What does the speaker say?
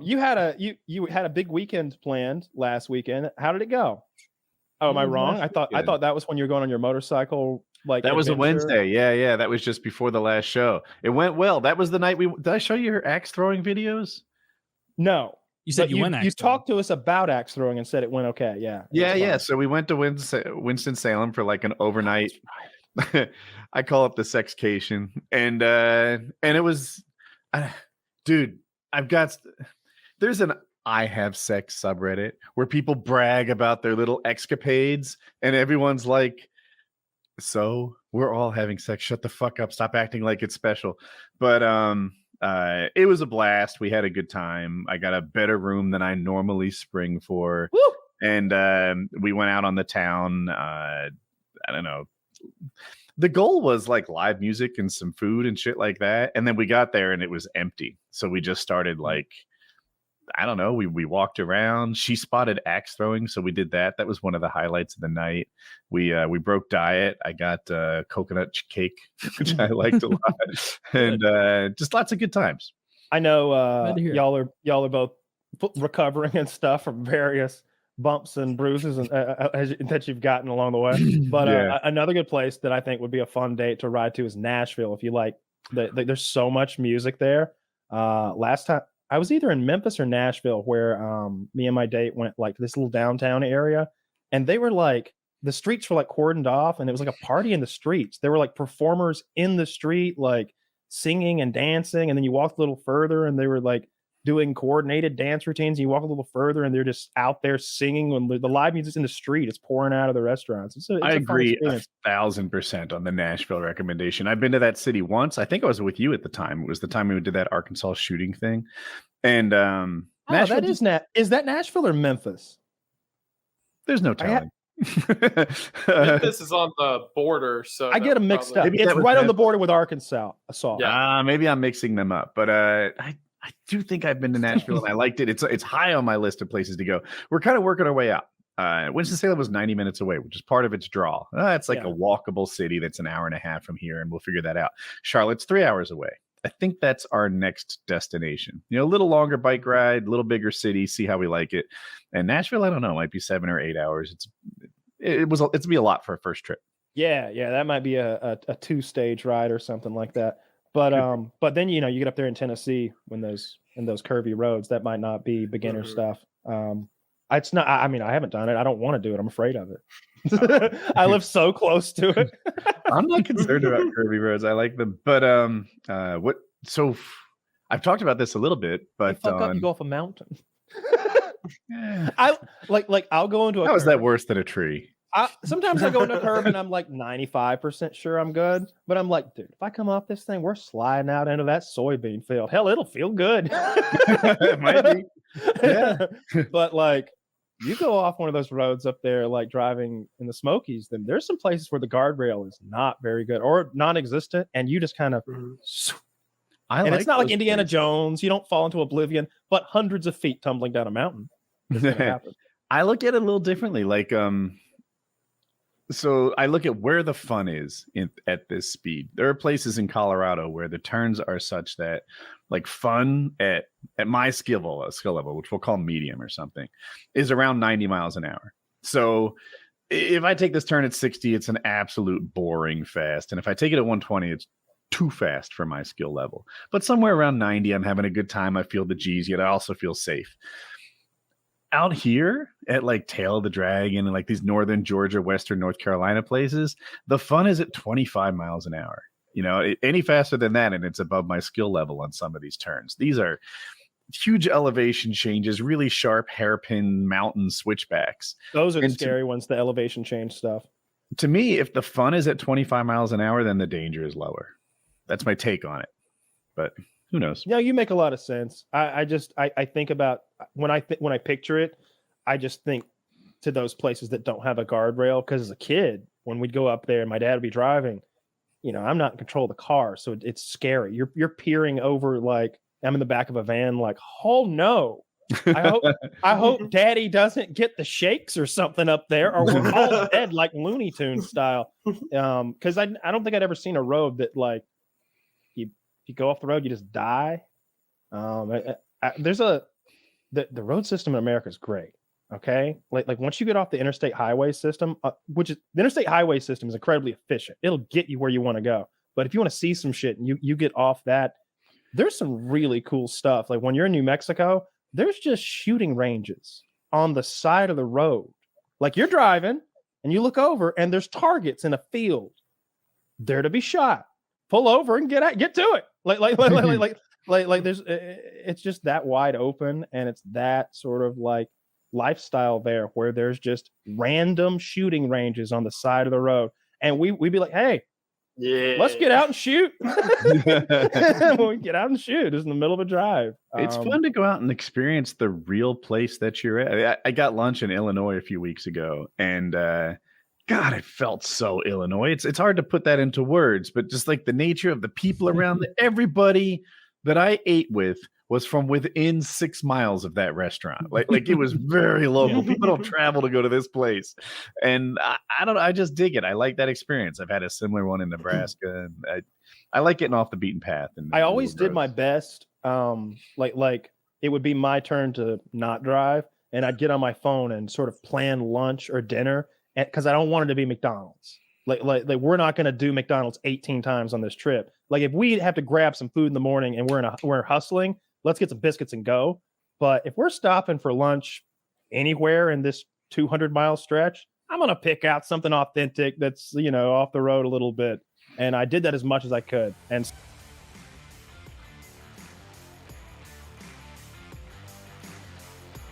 You had a big weekend planned last weekend. How did it go? Oh, am I wrong? I thought that was when you were going on your motorcycle. Like that was a adventure. Wednesday. Yeah. That was just before the last show. It went well. That was the night did I show you your axe throwing videos? No. You said you talked to us about axe throwing and said it went okay. Yeah. Yeah. So we went to Winston-Salem for like an overnight. I call it the sexcation, and it was, dude. There's an I have sex subreddit where people brag about their little escapades, and everyone's like, "So we're all having sex. Shut the fuck up. Stop acting like it's special." But it was a blast. We had a good time. I got a better room than I normally spring for. Woo! And we went out on the town. I don't know. The goal was like live music and some food and shit like that. And then we got there and it was empty. So we just started like, I don't know. We walked around. She spotted axe throwing, so we did that. That was one of the highlights of the night. We broke diet. I got coconut cake, which I liked a lot, and just lots of good times. I know y'all are both recovering and stuff from various bumps and bruises and that you've gotten along the way. But another good place that I think would be a fun date to ride to is Nashville. If you like, there's so much music there. Last time I was either in Memphis or Nashville, where me and my date went like to this little downtown area, and they were like, the streets were like cordoned off, and it was like a party in the streets. There were like performers in the street, like singing and dancing, and then you walked a little further, and they were like doing coordinated dance routines. You walk a little further, and they're just out there singing when the live music's in the street. It's pouring out of the restaurants. I agree 1,000% on the Nashville recommendation. I've been to that city once. I think I was with you at the time. It was the time we did that Arkansas shooting thing. And Nashville, is that Nashville or Memphis? There's no telling. Memphis is on the border, so I get them mixed up. It's right on the border with Arkansas. Maybe I'm mixing them up, but I do think I've been to Nashville and I liked it. It's high on my list of places to go. We're kind of working our way out. Winston-Salem was 90 minutes away, which is part of its draw. It's like a walkable city that's an hour and a half from here, and we'll figure that out. Charlotte's 3 hours away. I think that's our next destination. A little longer bike ride, a little bigger city, see how we like it. And Nashville, I don't know, might be 7 or 8 hours. It's be a lot for a first trip. Yeah, that might be a 2-stage ride or something like that. But then you get up there in Tennessee in those curvy roads. That might not be beginner stuff. It's not. I mean, I haven't done it. I don't want to do it. I'm afraid of it. I live so close to it. I'm not concerned about curvy roads. I like them. But what? So I've talked about this a little bit. But you go off a mountain. I'll go into a. How is that worse than a tree? Sometimes I go into a curve and I'm like 95% sure I'm good, but I'm like, dude, if I come off this thing, we're sliding out into that soybean field. Hell, it'll feel good. It might be. Yeah. But like, you go off one of those roads up there, like driving in the Smokies, then there's some places where the guardrail is not very good or non-existent, and you just kind of. And it's not like Indiana Jones. You don't fall into oblivion, but hundreds of feet tumbling down a mountain. I look at it a little differently. Like, so I look at where the fun is at this speed. There are places in Colorado where the turns are such that like fun at my skill level, which we'll call medium or something, is around 90 miles an hour. So if I take this turn at 60, it's an absolute boring fast. And if I take it at 120, it's too fast for my skill level. But somewhere around 90, I'm having a good time. I feel the G's, yet I also feel safe. Out here at like Tail of the Dragon and like these northern Georgia, western North Carolina places, the fun is at 25 miles an hour. Any faster than that, and it's above my skill level on some of these turns. These are huge elevation changes, really sharp hairpin mountain switchbacks. Those are the scary ones, the elevation change stuff. To me, if the fun is at 25 miles an hour, then the danger is lower. That's my take on it. But who knows? Yeah, you make a lot of sense. I think about when I picture it, I just think to those places that don't have a guardrail. Because as a kid, when we'd go up there and my dad would be driving, I'm not in control of the car, so it's scary. You're peering over like I'm in the back of a van, like, oh no. I hope Daddy doesn't get the shakes or something up there, or we're all dead like Looney Tunes style. Because I don't think I'd ever seen a road that like you go off the road, you just die. There's the road system in America is great. Okay, like once you get off the interstate highway system, which is the interstate highway system is incredibly efficient. It'll get you where you want to go. But if you want to see some shit and you get off that, there's some really cool stuff. Like when you're in New Mexico, there's just shooting ranges on the side of the road. Like you're driving and you look over and there's targets in a field there to be shot. Pull over and get to it. Like there's it's just that wide open, and it's that sort of like lifestyle there where there's just random shooting ranges on the side of the road, and we'd be like, hey, yeah, let's get out and shoot. When we get out and shoot, it's in the middle of a drive. It's fun to go out and experience the real place that you're at. I got lunch in Illinois a few weeks ago, and God, it felt so Illinois. It's hard to put that into words, but just like the nature of the people around, everybody that I ate with was from within 6 miles of that restaurant. Like it was very local. People don't travel to go to this place. And I don't know. I just dig it. I like that experience. I've had a similar one in Nebraska. And I like getting off the beaten path. And I always did my best. Like it would be my turn to not drive, and I'd get on my phone and sort of plan lunch or dinner because I don't want it to be McDonald's. Like we're not going to do McDonald's 18 times on this trip. Like if we have to grab some food in the morning and we're hustling, let's get some biscuits and go. But if we're stopping for lunch anywhere in this 200-mile stretch, I'm going to pick out something authentic that's, off the road a little bit. And I did that as much as I could. And